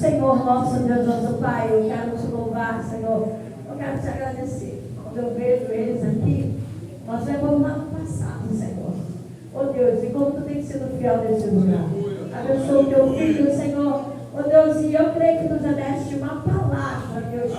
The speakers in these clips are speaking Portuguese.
Senhor, nosso Deus, nosso Pai, eu quero te louvar, Senhor. Eu quero te agradecer. Quando eu vejo eles aqui, nós levamos lá no passado, Senhor. Oh Deus, e como tu tem sido fiel nesse lugar. Abençoa o teu filho, Senhor. Oh Deus, e eu creio que tu já deste uma palavra, Deus,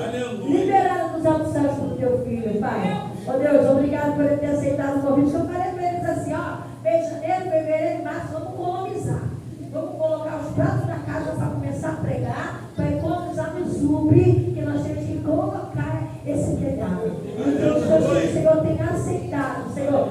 liberando dos altos céus para o teu filho, Pai. Oh Deus, obrigado por ele ter aceitado o convite. Eu falei para eles assim, ó, mês de janeiro, fevereiro e março, vamos colonizar. Vamos colocar os pratos da casa para começar a pregar, para economizar no SUP, que nós temos que colocar esse pregado. Então, o Senhor tem aceitado, Senhor,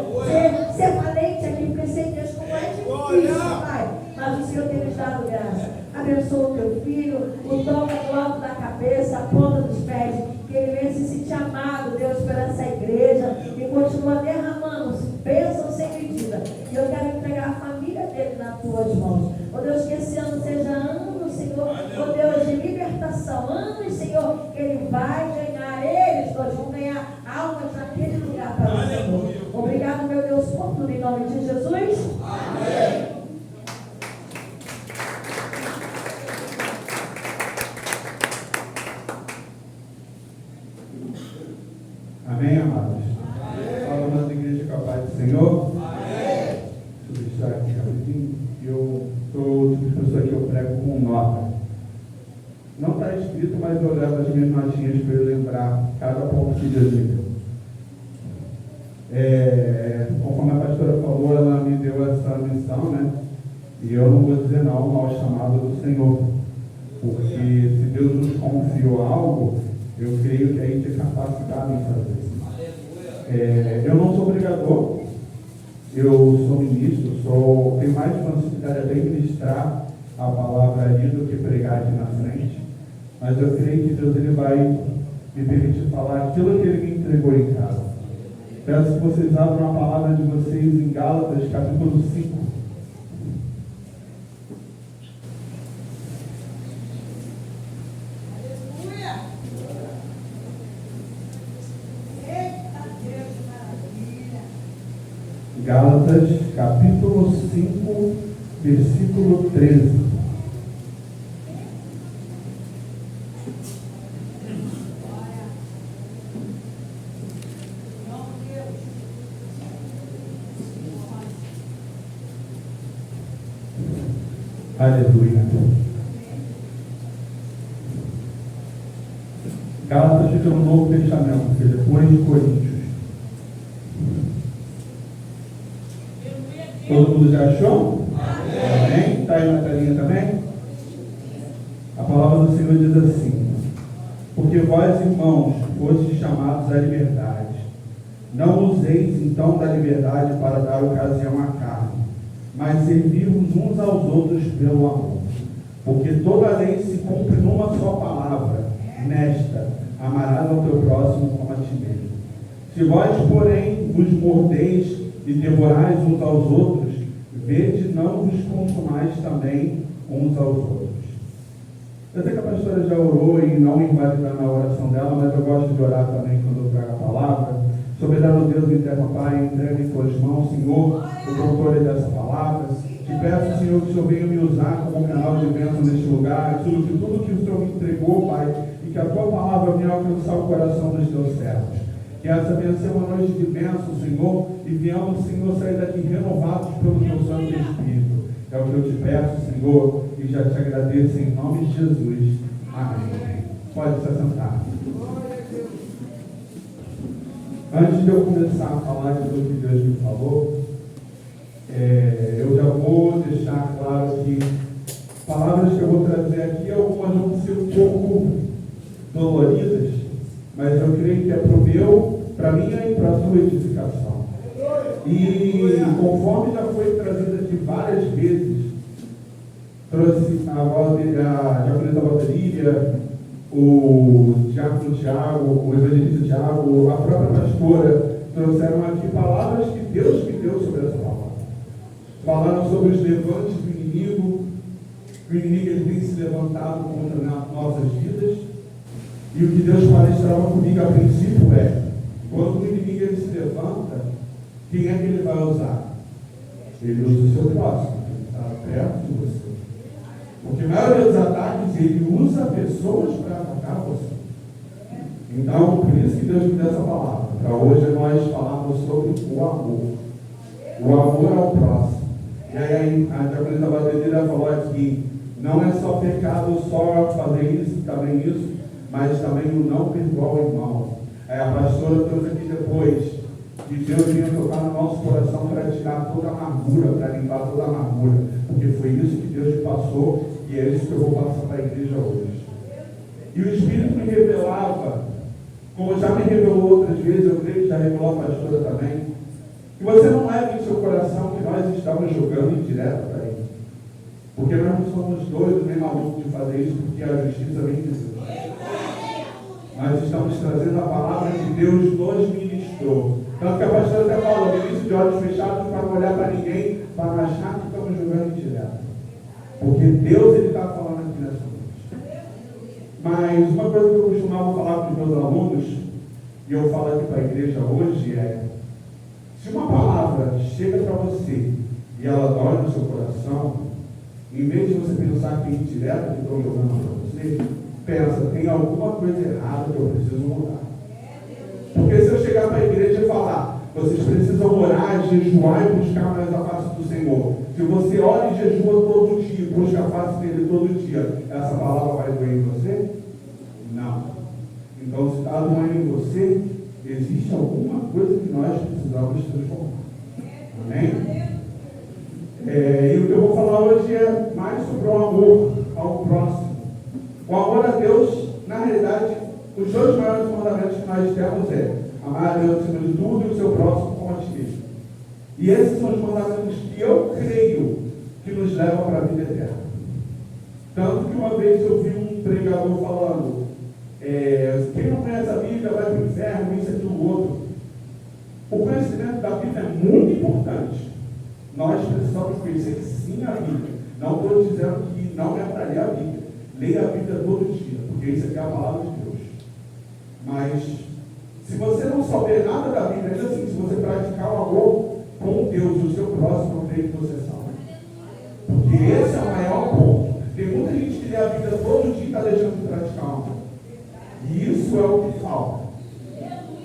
ser valente aqui, porque sem Deus como é difícil, Pai. Mas o Senhor tem nos dado graça. Abençoa o teu filho, o toca do alto da cabeça, a ponta dos pés, que ele venha se sentir amado, Deus, por essa igreja, e continua derramando bênção sem medida. E eu quero entregar a família dele nas tuas mãos. Oh Deus, que esse ano seja ano, Senhor, oh Deus, de libertação, anos, Senhor, que ele vai ganhar, eles dois vão ganhar almas naquele lugar para o Senhor. Obrigado, meu Deus, por tudo, em nome de Jesus. Amém. Amém, amados? Fala, nossa igreja capaz do Senhor. Amém. Deixa eu deixar aqui rapidinho. Eu sou o tipo de pessoa que eu prego com nota. Não está escrito, mas eu levo as minhas notinhas para eu lembrar cada ponto que Deus me deu. Conforme a pastora falou, ela me deu essa missão, né? E eu não vou dizer não ao chamado do Senhor. Porque se Deus nos confiou algo, eu creio que a gente é capacitado em fazer. Eu não sou pregador, eu sou ministro, tenho mais responsabilidade até em ministrar a palavra ali do que pregar aqui na frente. Mas eu creio que Deus ele vai me permitir falar aquilo que Ele me entregou em casa. Peço que vocês abram a palavra de vocês em Gálatas, capítulo 5. Gálatas, capítulo 5, versículo 13. Aleluia. Gálatas fica no Novo Testamento, que depois de Coríntios. Todo mundo já achou? Amém? Está aí na telinha também? A palavra do Senhor diz assim: porque vós, irmãos, fostes chamados à liberdade. Não useis então da liberdade para dar ocasião à carne, mas servir-vos uns aos outros pelo amor. Porque toda a lei se cumpre numa só palavra, nesta: amarás ao teu próximo como a ti mesmo. Se vós, porém, vos mordeis e devorais uns aos outros, vede, não vos consumais também uns aos outros. Eu sei que a pastora já orou e não invalidando a oração dela, mas eu gosto de orar também quando eu trago a palavra. Soberano Deus, eterno Pai, entrega em tuas mãos, Senhor, o doutor dessa palavra. Te peço, Senhor, que o Senhor venha me usar como canal de bênção neste lugar, que tudo que o Senhor me entregou, Pai, e que a tua palavra venha alcançar o coração dos teus servos. Que essa venha ser uma noite de bênção, Senhor, e venhamos, Senhor, sair daqui renovados pelo teu Santo Espírito. É o que eu te peço, Senhor, e já te agradeço em nome de Jesus. Amém. Pode se assentar. Antes de eu começar a falar de tudo que Deus me falou, eu já vou deixar claro que palavras que eu vou trazer aqui, algumas vão ser um pouco doloridas, mas eu creio que é para a minha e para a sua edificação. E conforme já foi trazido aqui várias vezes, trouxe a diaconisa Valderília, o diácono Tiago, o evangelista Tiago, a própria pastora, trouxeram aqui palavras que Deus me deu sobre essa palavra. Falaram sobre os levantes do inimigo, que o inimigo ele tem se levantado contra nossas vidas. E o que Deus palestrava comigo a princípio quando o inimigo ele se levanta, quem é que ele vai usar? Ele usa o seu próximo, que está perto de você. Porque a maioria dos ataques ele usa pessoas para atacar você. Então, por isso que Deus me deu essa palavra, para hoje nós falarmos sobre o amor. O amor ao próximo. E aí a diaconisa Batedeira falou aqui, não é só pecado só fazer isso, também isso, mas também o não perdoar o irmão. Aí a pastora trouxe aqui depois, que Deus vinha tocar no nosso coração para tirar toda a amargura, para limpar toda a amargura, porque foi isso que Deus me passou, e é isso que eu vou passar para a igreja hoje. E o Espírito me revelava, como já me revelou outras vezes, eu creio que já revelou a pastora também, que você não leve em seu coração que nós estamos jogando indireto para ele. Porque nós não somos doidos nem malucos de fazer isso, porque a justiça vem de Deus. Nós estamos trazendo a palavra que Deus nos ministrou. Tanto que a pastora até falou, no início de olhos fechados, para não olhar para ninguém, para não achar que estamos jogando indireto. Porque Deus ele está falando aqui nessa noite. Mas uma coisa que eu costumava falar para os meus alunos, e eu falo aqui para a igreja hoje, é: se uma palavra chega para você e ela dói no seu coração, em vez de você pensar que é indireto que estão jogando para você, pensa, tem alguma coisa errada que eu preciso mudar. Porque se eu chegar para a igreja e falar, vocês precisam orar, jejuar e buscar mais a face do Senhor. Se você ora e jejua todo dia, busca a face dele todo dia, essa palavra vai doer em você? Não. Então, se está doendo em você, existe alguma coisa que nós precisamos transformar. Amém? E o que eu vou falar hoje é mais sobre o amor ao próximo. O amor a Deus, na realidade, os dois maiores mandamentos que nós temos é amar a Deus acima de tudo e o seu próximo como a ti mesmo. E esses são os mandamentos que eu creio que nos levam para a vida eterna. Tanto que uma vez eu vi um pregador falando, quem não conhece a Bíblia vai para o inferno, isso, aquilo, o outro. O conhecimento da Bíblia é muito importante. Nós precisamos conhecer sim a Bíblia. Não estou dizendo que não é para ler a Bíblia. Leia a Bíblia todo dia, porque isso aqui é a palavra de Deus. Mas, se você não souber nada da Bíblia, ainda assim, se você praticar o amor com Deus e o seu próximo, eu creio que você salva. Porque esse é o maior ponto. Tem muita gente que lê a Bíblia todo dia e está deixando de praticar o amor. E isso é o que falta.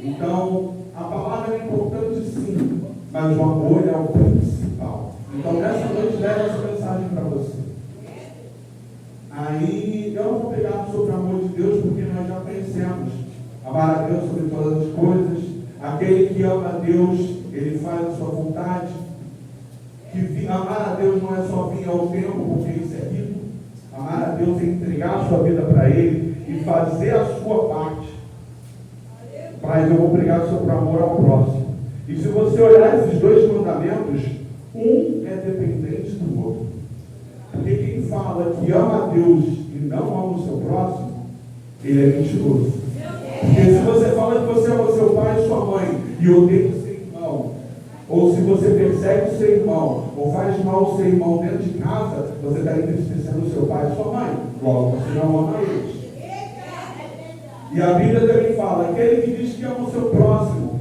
Então, a palavra é importante sim, mas o amor é o principal. Então, nessa noite, leva essa mensagem para você. Aí, eu não vou pegar sobre o amor de Deus, porque nós já conhecemos. Amar a Deus sobre todas as coisas. Aquele que ama a Deus, ele faz a sua vontade. Amar a Deus não é só vir ao tempo, porque isso é rico. Amar a Deus é entregar a sua vida para Ele e fazer a sua parte. Mas eu vou pregar sobre o amor ao próximo. E se você olhar esses dois mandamentos, um é dependente do outro. Porque quem fala que ama a Deus e não ama o seu próximo, ele é mentiroso. Porque se você fala que você ama seu pai e sua mãe e odeia o seu irmão, ou se você persegue o seu irmão, ou faz mal ao seu irmão dentro de casa, você está entristecendo o seu pai e sua mãe. Logo, você não ama eles. E a Bíblia também fala, aquele que diz que ama o seu próximo,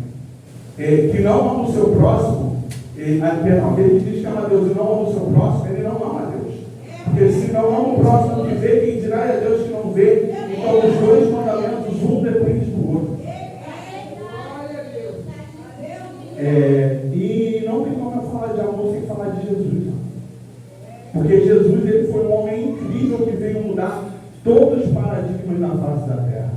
que não ama o seu próximo, aquele que diz que ama a Deus e não ama o seu próximo, ele não ama a Deus. Porque se não ama o próximo que vê, quem dirá é Deus que não vê. Então os dois mandamentos, um depende do outro. E não tem como eu falar de amor sem falar de Jesus. Porque Jesus ele foi um homem incrível que veio mudar todos os paradigmas na face da terra.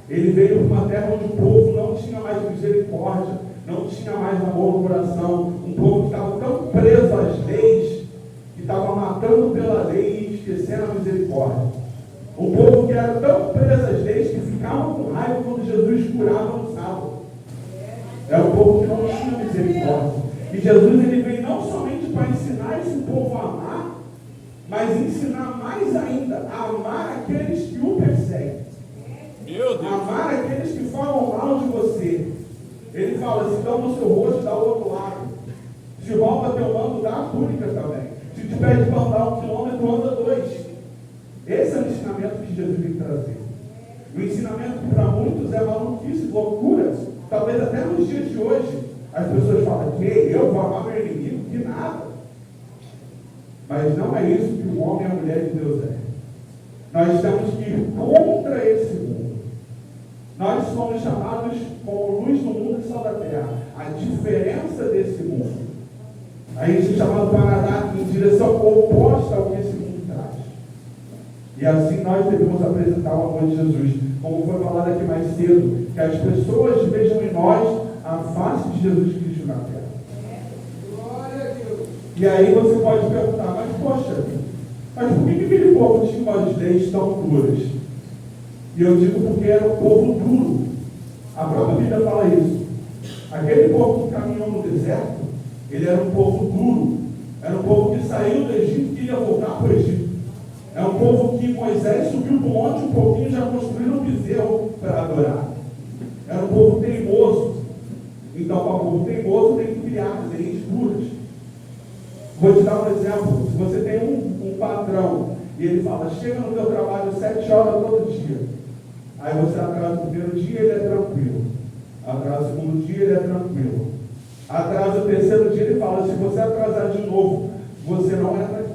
Ele veio para uma terra onde o povo não tinha mais misericórdia, não tinha mais amor no coração. Um povo que estava tão preso às leis, que estava matando pela lei e esquecendo a misericórdia. Um povo que era tão preso às leis que ficava com raiva quando Jesus curava no sábado. Era um povo que não tinha misericórdia. E Jesus ele veio não somente para ensinar esse povo a amar, mas ensinar mais ainda a amar aqueles que o perseguem. Amar aqueles que falam mal de você. Ele fala, se dá no seu rosto, dá o outro lado. Se rouba teu manto, dá a túnica também. Se te pede para andar 1 quilômetro, anda 2. Esse é o ensinamento que Jesus vem trazer. O ensinamento que para muitos é maluquice, loucura. Talvez até nos dias de hoje, as pessoas falam que eu vou amar meu inimigo, que nada. Mas não é isso que o homem e a mulher de Deus é. Nós temos que ir contra esse mundo. Nós somos chamados como luz do mundo e sal da terra. A diferença desse mundo. A gente é chamado para andar em direção oposta ao que esse mundo traz. E assim nós devemos apresentar o amor de Jesus. Como foi falado aqui mais cedo, que as pessoas vejam em nós a face de Jesus Cristo na terra. E aí você pode perguntar, mas poxa, mas por que aquele povo tinha umas leis tão duras? E eu digo porque era um povo duro. A própria Bíblia fala isso. Aquele povo que caminhou no deserto, ele era um povo duro. Era um povo que saiu do Egito e queria voltar para o Egito. É um povo que Moisés subiu do monte um pouquinho e já construiu um bezerro para adorar. Era um povo teimoso. Então, para um povo teimoso, tem que criar leis duras. Vou te dar um exemplo. Se você tem um patrão e ele fala, chega no teu trabalho 7 horas todo dia. Aí você atrasa o primeiro dia, ele é tranquilo. Atrasa o segundo dia, ele é tranquilo. Atrasa o terceiro dia, ele fala, se você atrasar de novo, você não entra aqui.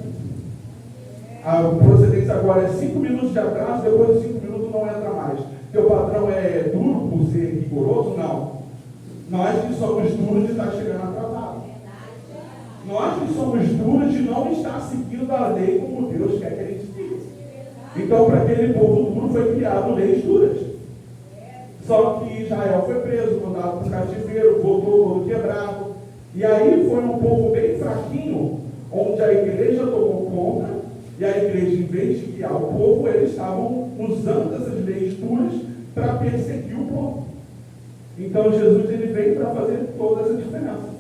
A procedência agora é 5 minutos de atraso, depois de 5 minutos não entra mais. Teu patrão é duro por ser rigoroso? Não. Nós que somos duros de estar chegando atrasado. Nós que somos duros de não estar seguindo a lei como Deus quer que a gente siga. Então, para aquele povo duro foi criado leis duras. Só que Israel foi preso, mandado para o cativeiro, voltou todo quebrado. E aí foi um povo bem fraquinho, onde a igreja tomou conta, e a igreja, em vez de guiar o povo, eles estavam usando essas leis duras para perseguir o povo. Então Jesus ele veio para fazer toda essa diferença.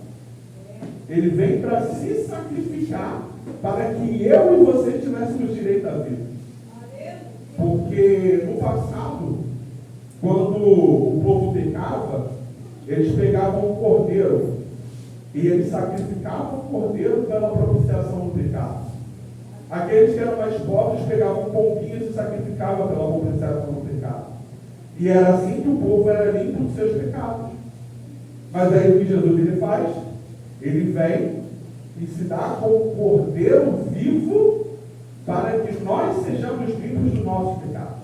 Ele veio para se sacrificar para que eu e você tivéssemos direito à vida. Porque no passado, quando o povo pecava, eles pegavam um cordeiro e eles sacrificavam o cordeiro pela propiciação do pecado. Aqueles que eram mais pobres pegavam pombinhas e sacrificavam pela propiciação do pecado. E era assim que o povo era limpo dos seus pecados. Mas aí o que Jesus ele faz? Ele vem e se dá como cordeiro vivo para que nós sejamos limpos do nosso pecado.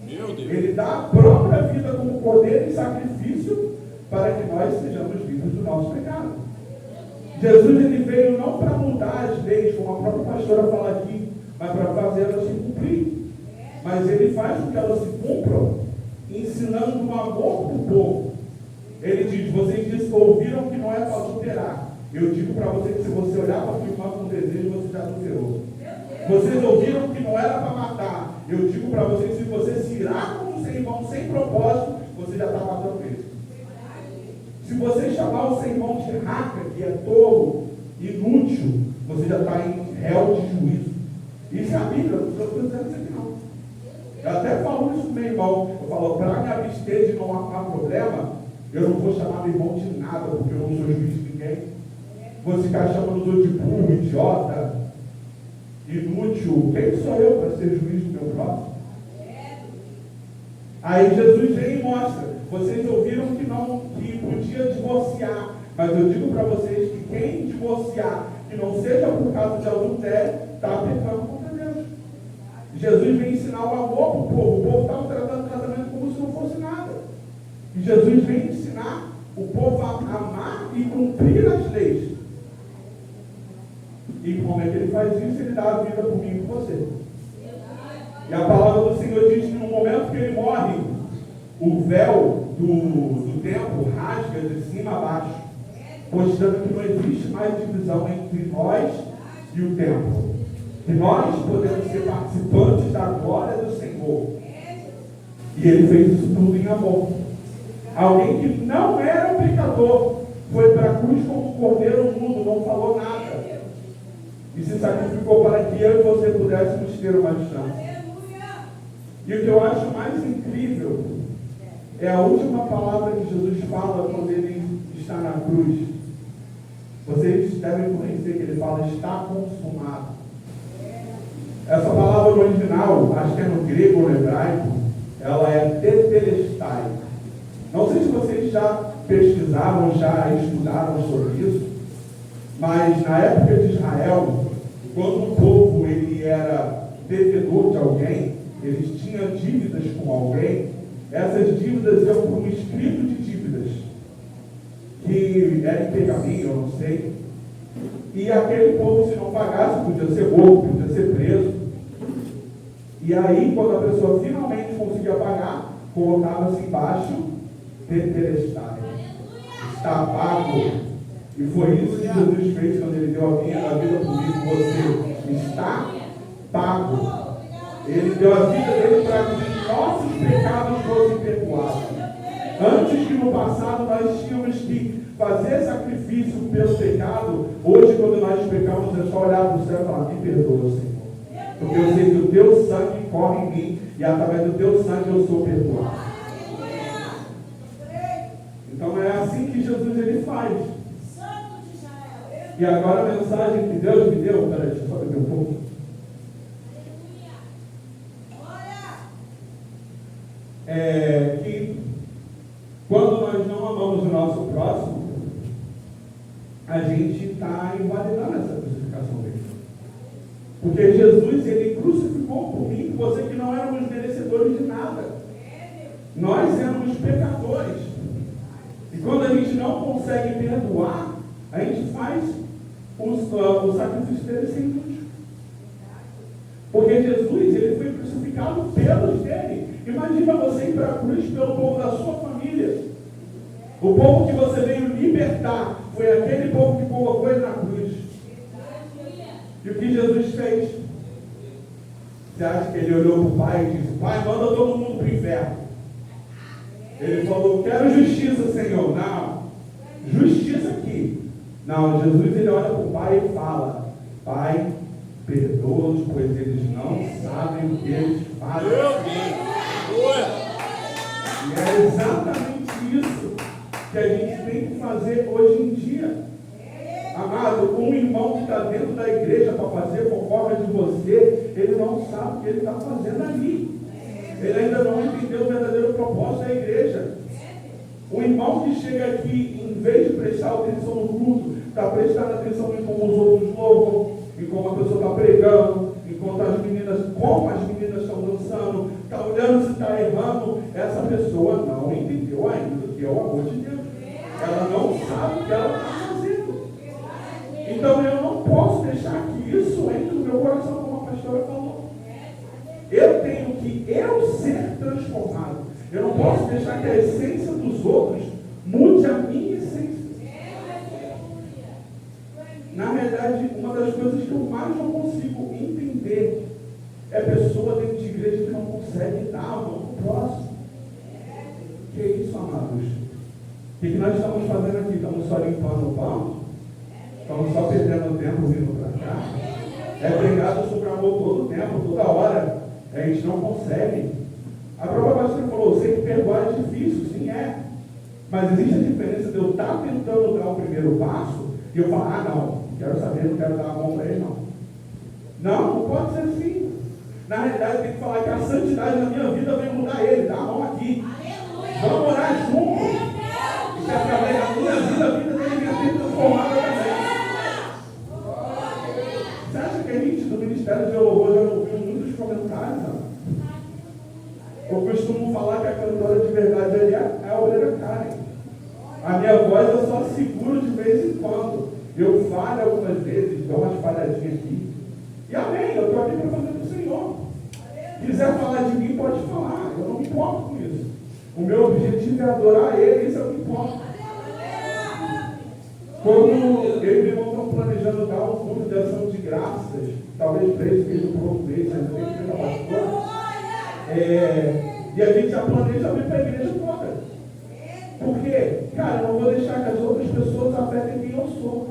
Ele dá a própria vida como cordeiro em sacrifício para que nós sejamos limpos do nosso pecado. Jesus ele veio não para mudar as leis, como a própria pastora fala aqui, mas para fazer elas se cumprir. Mas ele faz com que elas se cumpram, ensinando um amor para o povo. Ele diz, vocês ouviram que não é para adulterar. Eu digo para vocês que se você olhar para a tua irmã com desejo, você já adulterou. Vocês ouviram que não era para matar. Eu digo para vocês que se você se irar com o seu irmão sem propósito, você já está matando ele. Se você chamar o seu irmão de raca, que é tolo, inútil, você já está em réu de juízo. Isso é a Bíblia, não estou dizendo isso aqui não. Eu até falo isso com meu irmão. Eu falo, para me abster de não arrumar problema, eu não vou chamar meu irmão de nada, porque eu não sou juiz de ninguém. Vou ficar chamando os outros de burro, idiota, inútil. Quem sou eu para ser juiz do meu próximo? Aí Jesus vem e mostra. Vocês ouviram que podia divorciar, mas eu digo para vocês que quem divorciar, que não seja por causa de adultério, está pecando contra Deus. Jesus vem ensinar o amor para o povo. O povo estava tratando o casamento como se não fosse nada. E Jesus vem ensinar o povo a amar e cumprir as leis. E como é que ele faz isso? Ele dá a vida por mim e por você. E a palavra do Senhor diz que no momento que ele morre, o véu do templo rasga de cima a baixo, mostrando que não existe mais divisão entre nós e o templo. Que nós podemos ser participantes da glória do Senhor. E ele fez isso tudo em amor. Alguém que não era pecador foi para a cruz como cordeiro mudo, não falou nada. E se sacrificou para que eu e você pudéssemos ter uma chance. E o que eu acho mais incrível é a última palavra que Jesus fala quando ele está na cruz. Vocês devem conhecer que ele fala, está consumado. Essa palavra no original, acho que é no grego ou no hebraico, ela é tetelestai. Não sei se vocês já pesquisaram, já estudaram sobre isso, mas na época de Israel, quando o povo ele era devedor de alguém, eles tinham dívidas com alguém, essas dívidas iam para um escrito de dívidas, que era em pergaminho, eu não sei, e aquele povo, se não pagasse, podia ser morto, podia ser preso. E aí, quando a pessoa finalmente conseguia pagar, colocava-se embaixo, tetelestai, está pago. E foi isso que Jesus fez quando ele deu a vida por mim, por você. Está pago. Ele deu a vida dele para que nossos pecados fossem perdoados. Antes que no passado nós tínhamos que fazer sacrifício pelo pecado, hoje quando nós pecamos é só olhar para o céu e falar: me perdoa, Senhor. Porque eu sei que o teu sangue corre em mim e através do teu sangue eu sou perdoado. Então é assim que Jesus ele faz. E agora a mensagem que Deus me deu, peraí, deixa eu só beber um pouco. É que quando nós não amamos o nosso próximo, a gente está invalidando essa crucificação dele. Porque Jesus, ele crucificou por mim e você, que não éramos merecedores de nada. Nós éramos pecadores. E quando a gente não consegue perdoar, a gente faz o sacrifício dele sem luz. Porque Jesus, ele foi crucificado pelos dele. Imagina você ir para a cruz pelo povo da sua família. O povo que você veio libertar foi aquele povo que colocou ele na cruz. E o que Jesus fez? Você acha que ele olhou para o Pai e disse: Pai, manda todo mundo para o inferno? Ele falou: quero justiça, Senhor. Não, justiça aqui. Não, Jesus, ele olha para o Pai e fala: Pai, perdoa-os, pois eles não sabem o que eles fazem. E é exatamente isso que a gente tem que fazer hoje em dia. Amado, um irmão que está dentro da igreja para fazer fofoca de você, ele não sabe o que ele está fazendo ali. Ele ainda não entendeu o verdadeiro propósito da igreja. O irmão que chega aqui, em vez de prestar atenção no culto, está prestando atenção em como os outros louvam, em como a pessoa está pregando, enquanto como as meninas estão dançando, está olhando se está errando. Essa pessoa não entendeu ainda o que é o amor de Deus. Ela não sabe o que ela está fazendo. Então eu não posso deixar que isso entre no meu coração, como a pastora falou. Eu tenho que ser transformado. Eu não posso deixar que a essência dos outros mude a minha essência. Na verdade, uma das coisas que eu mais não consigo entender é pessoa dentro de igreja que não consegue dar a mão para o próximo. Que é isso, amados? O que nós estamos fazendo aqui? Estamos só limpando o pão? Estamos só perdendo tempo vindo para cá? É pregado sobre amor todo o tempo, toda hora. A gente não consegue. A própria pastora falou: eu sei que perdoar é difícil. Sim, é. Mas existe a diferença de eu estar tentando dar o primeiro passo e eu falar: não quero saber, não quero dar a mão para ele, não. Não pode ser assim. Na realidade, tem que falar que a santidade na minha vida vem mudar ele. Dá a mão aqui. Vamos orar junto. E que através da minha vida, a vida dele venha ser transformada também. Você acha que a gente do Ministério de Louvor já ouviu muitos comentários? Não? Eu costumo falar que a cantora de verdade ali é a obreira Karen. A minha voz eu só seguro de vez em quando. Eu falho algumas vezes, dou umas falhadinhas aqui. E amém, eu estou aqui para fazer para o Senhor. Quiser falar de mim, pode falar. Eu não me importo com isso. O meu objetivo é adorar Ele, isso eu me importo. Quando eu e meu irmão estão planejando dar um culto de ação de graças, talvez para esse mês por outro mês, mas eu tenho que pastor. E a gente já planeja abrir para a igreja toda. Porque, cara, eu não vou deixar que as outras pessoas afetem quem eu sou.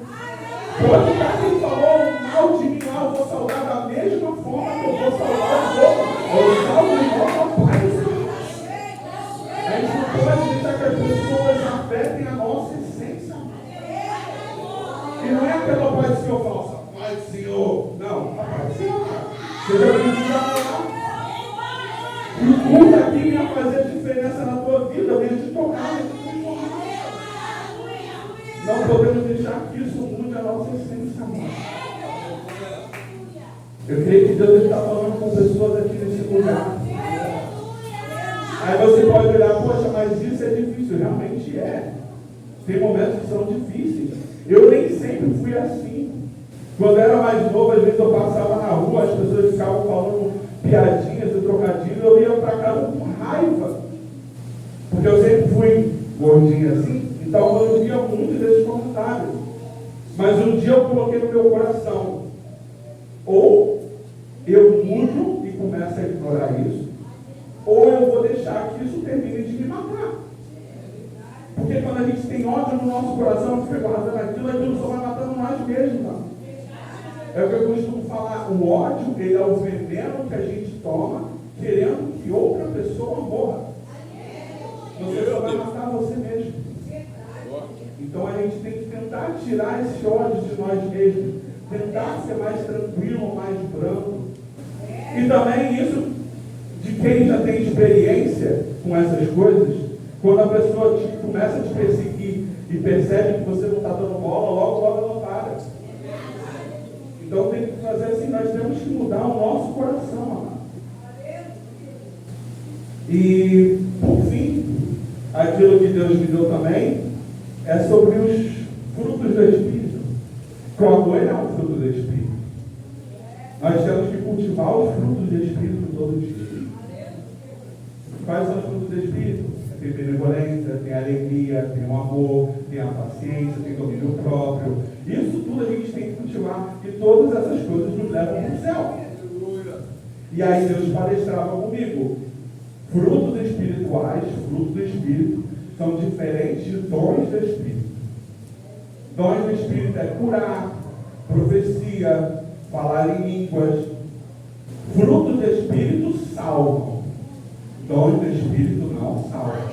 Pode estar quem falou mal de mim lá, eu vou saudar da mesma forma que eu vou saudar os outros. Eu salvo o irmão ao Pai do Senhor. A gente não pode deixar que as pessoas afetem a nossa essência. E não é aquela paz do Senhor falsa, paz do Senhor. Não, a paz do Senhor. Seja bem-vindo a orar. E o culto aqui venha fazer diferença na tua vida, venha te tocar, venha te transformar. Não podemos deixar que isso mude a nossa essência. Eu creio que Deus está falando com pessoas aqui nesse lugar. Aí você pode olhar, poxa, mas isso é difícil. Realmente é. Tem momentos que são difíceis. Eu nem sempre fui assim. Quando eu era mais novo, às vezes eu passava na rua, as pessoas ficavam falando piadinhas e trocadilhos, eu ia para casa com raiva. Porque eu sempre fui gordinho assim, então eu via muito desses comentários. Mas um dia eu coloquei no meu coração, ou eu mudo e começo a ignorar isso, ou eu vou deixar que isso termine de me matar. Porque quando a gente tem ódio no nosso coração, fica guardando aquilo só vai matando nós mesmos. Não. É o que eu costumo falar, o ódio, ele é o veneno que a gente toma, querendo que outra pessoa morra. Você só vai matar você mesmo. Então a gente tem que tentar tirar esse ódio de nós mesmos, tentar ser mais tranquilo, mais brando. E também isso de quem já tem experiência com essas coisas, quando a pessoa começa a te perseguir e percebe que você não está dando bola, logo ela para. Então tem que fazer assim, nós temos que mudar o nosso coração, amado. E por fim, aquilo que Deus me deu também é sobre os frutos do Espírito. O amor é um fruto do Espírito. Nós temos que cultivar os frutos do Espírito todo dia. Quais são os frutos do Espírito? Tem benevolência, tem alegria, tem o amor, tem a paciência, tem domínio próprio. Isso tudo a gente tem que cultivar. E todas essas coisas nos levam para o céu. E aí Deus palestrava comigo. Frutos espirituais, frutos do Espírito, são diferentes de dons do Espírito. Dons do Espírito é curar, profecia, falar em línguas. Frutos do Espírito salvam. Dons do Espírito não salvam.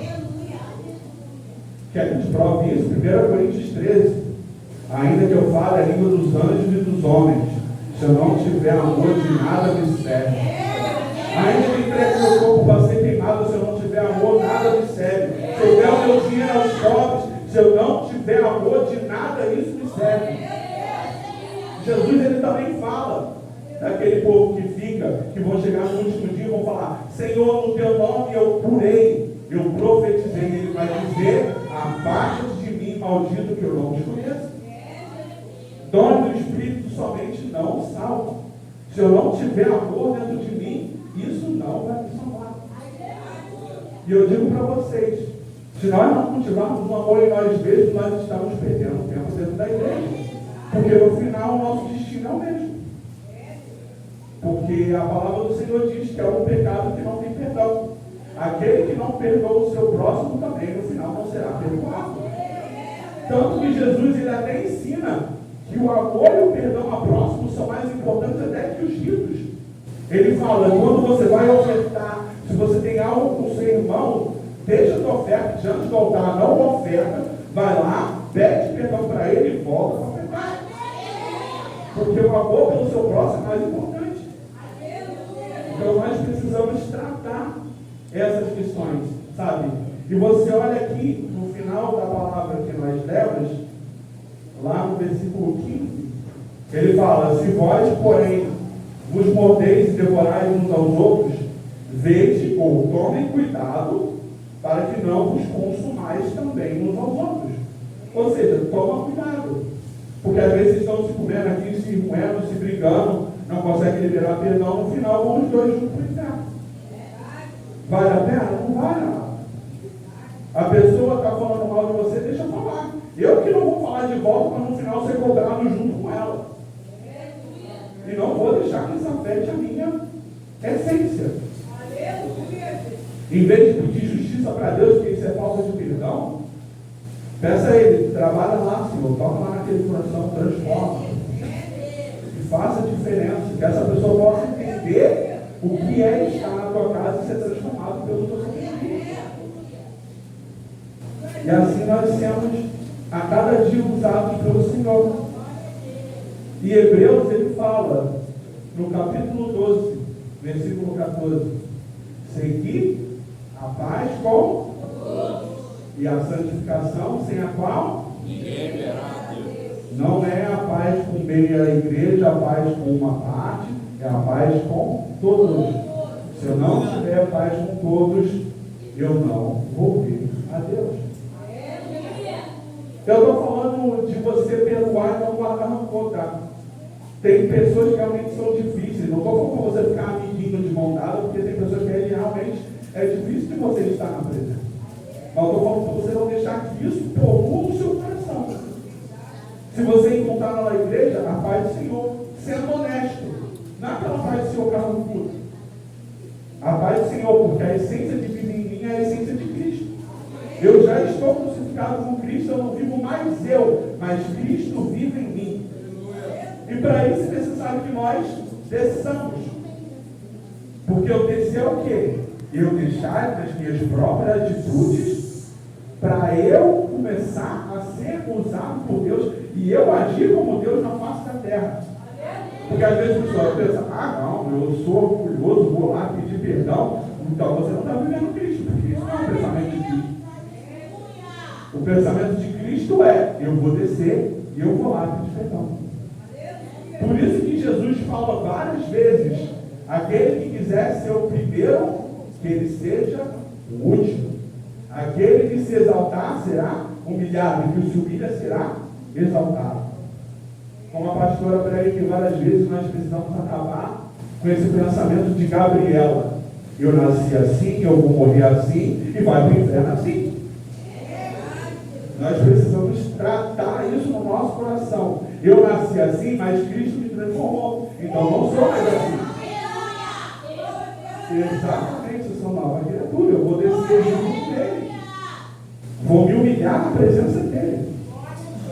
Quer que a gente prove isso? 1 Coríntios 13. Ainda que eu fale a língua dos anjos e dos homens, se eu não tiver amor, de nada me serve. Ainda que entregue meu corpo para ser queimado, se eu não tiver amor, nada me serve. Se eu der o meu dinheiro aos pobres, se eu não tiver amor, de nada isso me serve. Jesus, ele também fala daquele povo que fica, que vão chegar no último dia e vão falar: Senhor, no teu nome eu curei, eu profetizei. Ele vai dizer: afasta-te de mim, maldito, que eu não te conheço. Dom do Espírito somente não salva. Se eu não tiver amor dentro de mim, isso não vai me salvar. E eu digo para vocês, se nós não cultivarmos o amor em nós mesmos, nós estamos perdendo tempo dentro da igreja. Porque no final o nosso destino é o mesmo. Porque a palavra do Senhor diz que é um pecado que não tem perdão. Aquele que não perdoa o seu próximo também, no final, não será perdoado. Tanto que Jesus, ele até ensina que o amor e o perdão ao próximo são mais importantes até que os ritos. Ele fala, quando você vai ofertar, se você tem algo com o seu irmão, deixa a tua oferta diante do altar, não oferta, vai lá, pede perdão para ele e volta para ofertar. Porque o amor pelo seu próximo é mais importante. Então nós precisamos tratar essas questões, sabe? E você olha aqui, no final da palavra que nós lemos, lá no versículo 15, ele fala: se vós, porém, vos mordeis e devorais uns aos outros, vede ou tomem cuidado para que não vos consumais também uns aos outros. Ou seja, toma cuidado. Porque às vezes estão se comendo aqui, se moendo, se brigando, não conseguem liberar perdão, no final vão os dois juntos para o inferno. Vale a pena? Não vale nada. A pessoa está falando mal de você, deixa eu falar. Eu que não vou falar de volta para no final ser cobrado junto com ela. E não vou deixar que isso afete a minha essência. Em vez de pedir justiça para Deus, porque isso é falta de perdão, peça a Ele, trabalha lá, Senhor, toca lá naquele coração, transforma. E faça a diferença, que essa pessoa possa entender o que é estar na tua casa e ser transformado pelo teu Espírito. E assim nós sermos a cada dia usados pelo Senhor. E Hebreus, ele fala, no capítulo 12, versículo 14, seguir a paz com e a santificação, sem a qual ninguém verá a Deus. Não é a paz com meia igreja, a paz com uma parte, é a paz com todos. Se eu não tiver paz com todos, eu não vou ver a Deus. Eu estou falando de você perdoar e não guardar rancor, tá? Tem pessoas que realmente são difíceis. Não estou falando para você ficar amiguinho de mão dada, porque tem pessoas que realmente é difícil de você estar na presença. Mas eu estou falando para você não deixar que isso polua o seu coração. Se você encontrar na igreja, a paz do Senhor, sendo honesto, não é aquela paz do Senhor carrancuda. A paz do Senhor, porque a essência de vida em mim é a essência de Cristo. Eu já estou crucificado com Cristo, eu não vivo mais eu, mas Cristo vive em mim. E para isso é necessário que nós desçamos. Porque eu descer é o quê? Eu deixar as minhas próprias atitudes para eu começar a ser usado por Deus e eu agir como Deus na face da terra. Porque às vezes a pessoa pensa, não, eu sou orgulhoso, vou lá pedir perdão. Então você não está vivendo Cristo, porque isso não é o pensamento de Cristo. O pensamento de Cristo é, eu vou descer e eu vou lá pedir perdão. Por isso que Jesus fala várias vezes, aquele que quiser ser o primeiro, que ele seja o último. Aquele que se exaltar será humilhado, e que se humilha será exaltado. Como a pastora prega aqui várias vezes, nós precisamos acabar com esse pensamento de Gabriela. Eu nasci assim, eu vou morrer assim, e vai para o inferno assim. Nós precisamos tratar isso no nosso coração. Eu nasci assim, mas Cristo me transformou. Então não sou mais assim. Exatamente, eu sou nova criatura. Eu vou descer junto dele. Vou me humilhar na presença dele.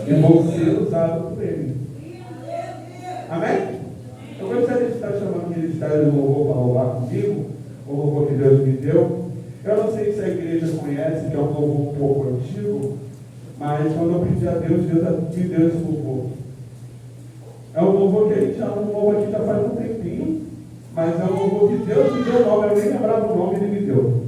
E vou ser usado por ele. Amém? Eu gostaria de estar chamando o ministério do louvor para louvar comigo. O louvor que Deus me deu. Eu não sei se a igreja conhece, que é um louvor um pouco antigo. Mas quando eu pedi a Deus, Deus me deu esse louvor. É um louvor que a gente já não louva aqui já faz um tempinho. Mas é um louvor que Deus me deu o nome. Eu nem lembrava o nome que Ele me deu.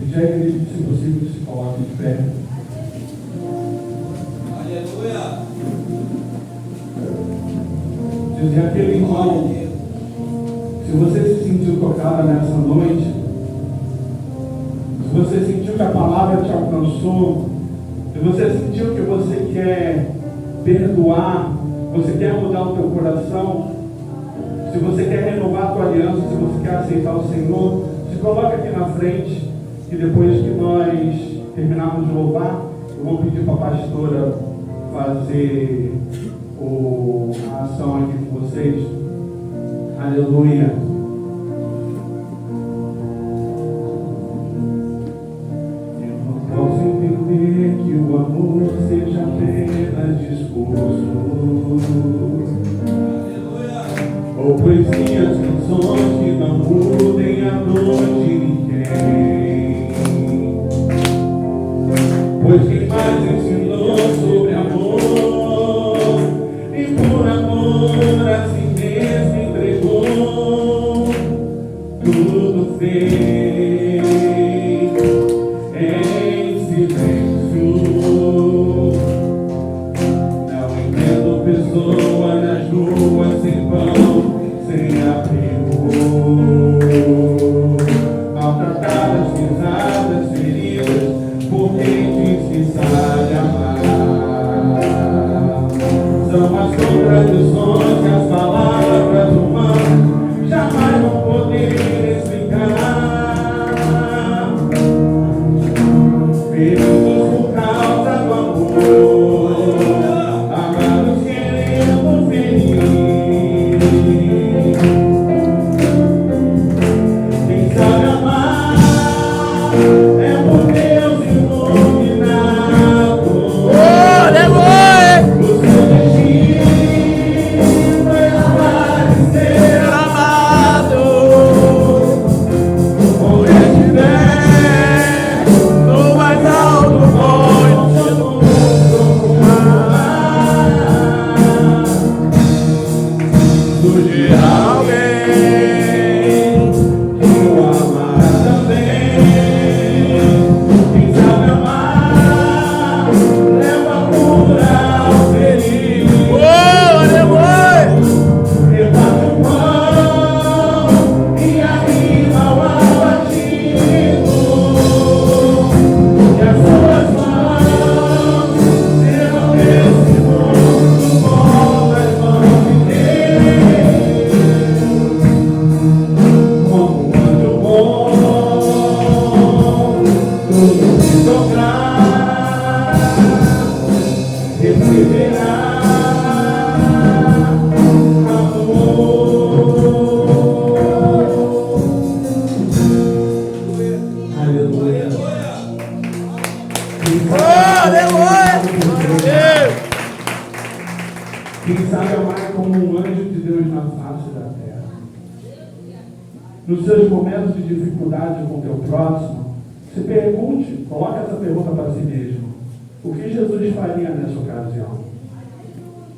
Já acredito que, se possível, se coloque de pé. Aleluia! Dizer aquele irmão, se você se sentiu tocada nessa noite, se você sentiu que a palavra te alcançou, se você sentiu que você quer perdoar, você quer mudar o teu coração, se você quer renovar a tua aliança, se você quer aceitar o Senhor, se coloca aqui na frente. Que depois que nós terminarmos de louvar, eu vou pedir para a pastora fazer a ação aqui com vocês. Aleluia. Eu não posso entender que o amor seja apenas discurso. Ou poesias, canções que não mudem a dor de ninguém. Pois quem mais ensinou sobre amor, e por amor a si mesmo entregou, tudo fez em silêncio. Não entendo pessoa nas ruas sem pão, sem abrigo, maltratadas, pisadas, feridas, por quem diz que sabe amar. São as contradições que as palavras humanas jamais vão poder explicar. Feridos por causa do amor, amados querendo ferir. Quem sabe amar é por Deus iluminado. O seu destino é Quem sabe amar como um anjo de Deus na face da terra. Nos seus momentos de dificuldade com o teu próximo, se pergunte, coloque essa pergunta para si mesmo. O que Jesus faria nessa ocasião?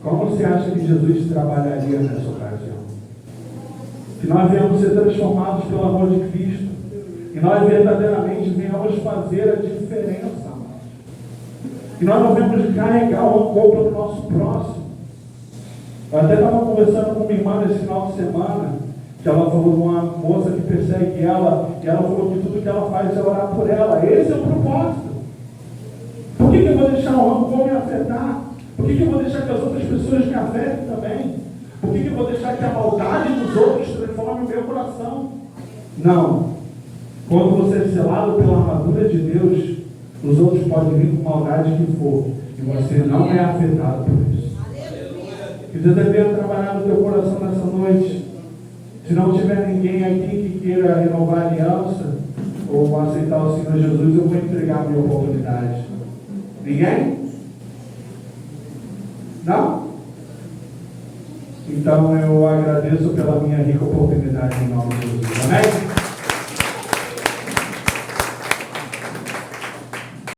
Como você acha que Jesus trabalharia nessa ocasião? Que nós venhamos ser transformados pelo amor de Cristo. Que nós verdadeiramente venhamos fazer a diferença. Que nós não venhamos carregar o rancor pelo nosso próximo. Eu até estava conversando com minha irmã nesse final de semana, que ela falou de uma moça que persegue ela, e ela falou que tudo que ela faz é orar por ela. Esse é o propósito. Por que eu vou deixar o rancor me afetar? Por que eu vou deixar que as outras pessoas me afetem também? Por que eu vou deixar que a maldade dos outros transforme o meu coração? Não. Quando você é selado pela armadura de Deus, os outros podem vir com maldade que for, e você não é afetado por isso. Que Deus deve trabalhar no teu coração nessa noite. Se não tiver ninguém aqui que queira renovar a aliança ou aceitar o Senhor Jesus, eu vou entregar a minha oportunidade. Ninguém? Não? Então eu agradeço pela minha rica oportunidade em nome de Jesus. Amém?